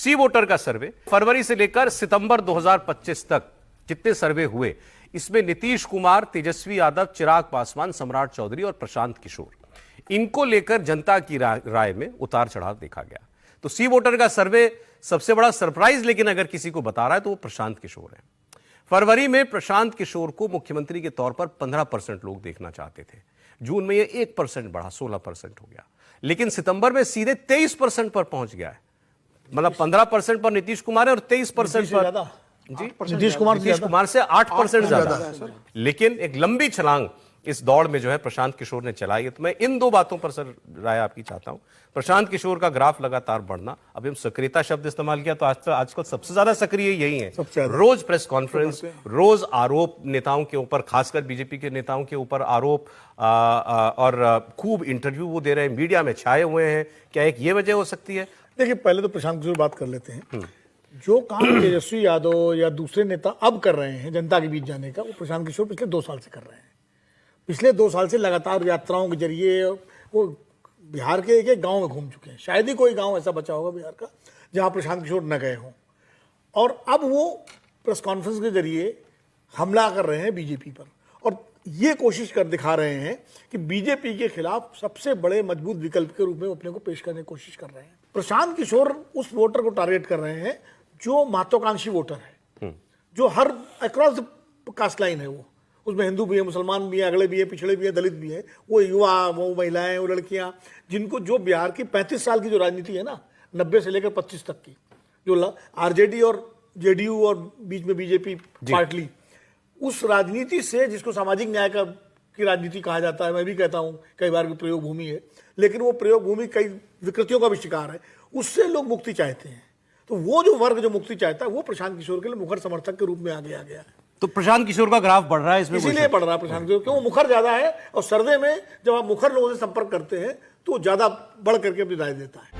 सी voter का सर्वे फरवरी से लेकर सितंबर 2025 तक जितने सर्वे हुए, इसमें नीतीश कुमार, तेजस्वी यादव, चिराग पासवान, सम्राट चौधरी और प्रशांत किशोर, इनको लेकर जनता की राय में उतार चढ़ाव देखा गया। तो सी वोटर का सर्वे सबसे बड़ा सरप्राइज लेकिन अगर किसी को बता रहा है तो वो प्रशांत किशोर है। फरवरी में प्रशांत किशोर को मुख्यमंत्री के तौर पर 15% लोग देखना चाहते थे। जून में ये 1% बढ़ा, 16% हो गया, लेकिन सितंबर में सीधे 23% पर पहुंच गया है। मतलब 15% पर नीतीश कुमार है और 23% पर जी नीतीश कुमार से 8% ज्यादा। लेकिन एक लंबी छलांग इस दौड़ में जो है प्रशांत किशोर ने चलाई है। तो मैं इन दो बातों पर सर राय आपकी चाहता हूं। प्रशांत किशोर का ग्राफ लगातार बढ़ना, अभी हम सक्रियता शब्द इस्तेमाल किया तो आजकल सबसे ज्यादा सक्रिय यही है। रोज प्रेस कॉन्फ्रेंस, रोज आरोप नेताओं के ऊपर, खासकर बीजेपी के नेताओं के ऊपर आरोप, और खूब इंटरव्यू वो दे रहे हैं, मीडिया में छाए हुए हैं। क्या एक ये वजह हो सकती है? देखिए, पहले तो प्रशांत किशोर बात कर लेते हैं। जो काम तेजस्वी यादव या दूसरे नेता अब कर रहे हैं जनता के बीच जाने का, वो प्रशांत किशोर पिछले 2 साल से कर रहे हैं। पिछले 2 साल से लगातार यात्राओं के जरिए वो बिहार के एक एक गांव में घूम चुके हैं। शायद ही कोई गांव ऐसा बचा होगा बिहार का जहां प्रशांत किशोर न गए हों। और अब वो प्रेस कॉन्फ्रेंस के जरिए हमला कर रहे हैं बीजेपी पर, और ये कोशिश कर दिखा रहे हैं कि बीजेपी के खिलाफ सबसे बड़े मजबूत विकल्प के रूप में अपने को पेश करने की कोशिश कर रहे हैं। प्रशांत किशोर उस वोटर को टारगेट कर रहे हैं जो महत्वाकांक्षी वोटर है, जो हर अक्रॉस द कास्ट लाइन है। वो उसमें हिंदू भी है, मुसलमान भी है, अगले भी है, पिछड़े भी है, दलित भी है। वो युवा, वो महिलाएं, वो लड़कियां, जिनको जो बिहार की 35 साल की जो राजनीति है ना, 90 से लेकर 25 तक की, जो आरजेडी और जेडीयू और बीच में बीजेपी पार्टली, उस राजनीति से, जिसको सामाजिक न्याय की राजनीति कहा जाता है, मैं भी कहता हूँ कई बार की प्रयोग भूमि है, लेकिन वो प्रयोग भूमि कई विकृतियों का भी शिकार है। उससे लोग मुक्ति चाहते हैं। तो वो जो वर्ग जो मुक्ति चाहता है, वो प्रशांत किशोर के लिए मुखर समर्थक के रूप में आगे आ गया है। तो प्रशांत किशोर का ग्राफ बढ़ रहा है इसमें, इसीलिए बढ़ रहा है प्रशांत किशोर, क्यों? मुखर ज्यादा है, और सर्वे में जब आप मुखर लोगों से संपर्क करते हैं तो ज्यादा बढ़ करके अपनी राय देता है।